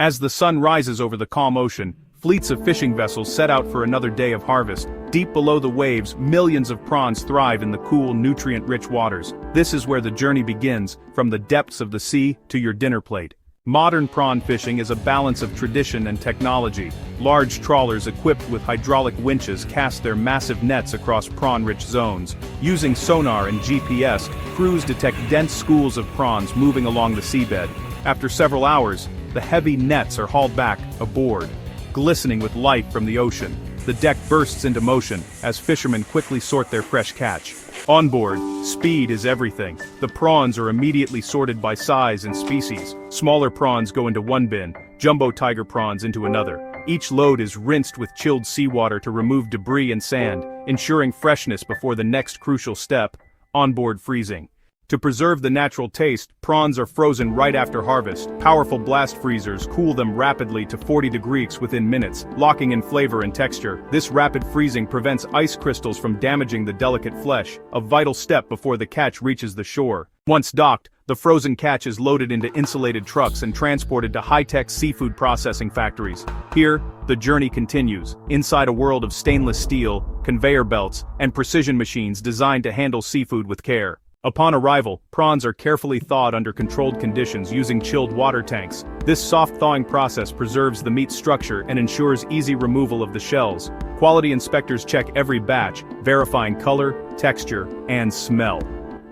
As the sun rises over the calm ocean, fleets of fishing vessels set out for another day of harvest. Deep below the waves, millions of prawns thrive in the cool, nutrient-rich waters. This is where the journey begins, from the depths of the sea to your dinner plate. Modern prawn fishing is a balance of tradition and technology. Large trawlers equipped with hydraulic winches cast their massive nets across prawn-rich zones. Using sonar and GPS, crews detect dense schools of prawns moving along the seabed. After several hours, the heavy nets are hauled back, aboard. Glistening with light from the ocean, the deck bursts into motion as fishermen quickly sort their fresh catch. On board, speed is everything. The prawns are immediately sorted by size and species. Smaller prawns go into one bin, jumbo tiger prawns into another. Each load is rinsed with chilled seawater to remove debris and sand, ensuring freshness before the next crucial step, onboard freezing. To preserve the natural taste, prawns are frozen right after harvest. Powerful blast freezers cool them rapidly to 40 degrees within minutes, locking in flavor and texture. This rapid freezing prevents ice crystals from damaging the delicate flesh, a vital step before the catch reaches the shore. Once docked, the frozen catch is loaded into insulated trucks and transported to high-tech seafood processing factories. Here, the journey continues, inside a world of stainless steel, conveyor belts, and precision machines designed to handle seafood with care. Upon arrival, prawns are carefully thawed under controlled conditions using chilled water tanks. This soft thawing process preserves the meat's structure and ensures easy removal of the shells. Quality inspectors check every batch, verifying color, texture, and smell.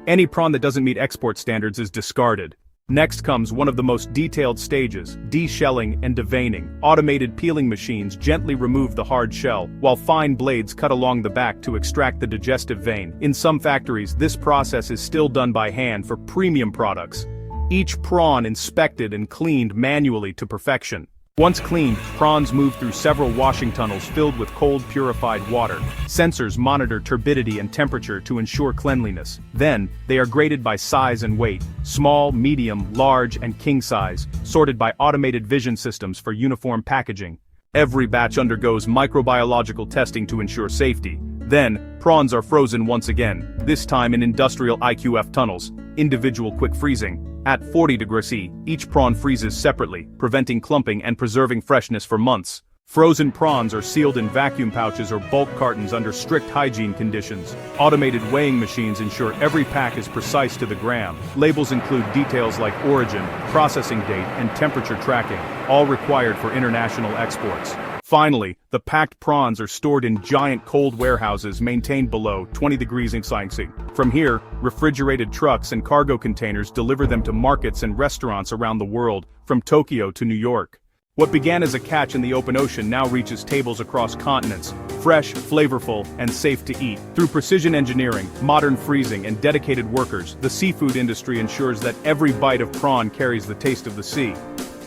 Any prawn that doesn't meet export standards is discarded. Next comes one of the most detailed stages, deshelling and deveining. Automated peeling machines gently remove the hard shell, while fine blades cut along the back to extract the digestive vein. In some factories, this process is still done by hand for premium products. Each prawn inspected and cleaned manually to perfection. Once cleaned, prawns move through several washing tunnels filled with cold purified water. Sensors monitor turbidity and temperature to ensure cleanliness. Then, they are graded by size and weight, small, medium, large, and king size, sorted by automated vision systems for uniform packaging. Every batch undergoes microbiological testing to ensure safety. Then, prawns are frozen once again, this time in industrial IQF tunnels, individual quick freezing. At 40 degrees C, each prawn freezes separately, preventing clumping and preserving freshness for months. Frozen prawns are sealed in vacuum pouches or bulk cartons under strict hygiene conditions. Automated weighing machines ensure every pack is precise to the gram. Labels include details like origin, processing date, and temperature tracking, all required for international exports. Finally, the packed prawns are stored in giant cold warehouses maintained below 20 degrees Celsius. From here, refrigerated trucks and cargo containers deliver them to markets and restaurants around the world, from Tokyo to New York. What began as a catch in the open ocean now reaches tables across continents, fresh, flavorful, and safe to eat. Through precision engineering, modern freezing, and dedicated workers, the seafood industry ensures that every bite of prawn carries the taste of the sea.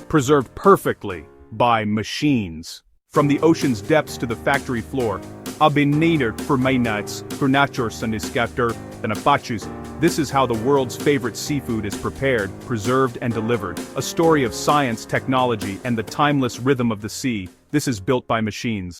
Preserved perfectly by machines. From the ocean's depths to the factory floor, I've been needed for my nuts, for natures and scatter, and apaches. This is how the world's favorite seafood is prepared, preserved, and delivered. A story of science, technology, and the timeless rhythm of the sea. This is built by machines.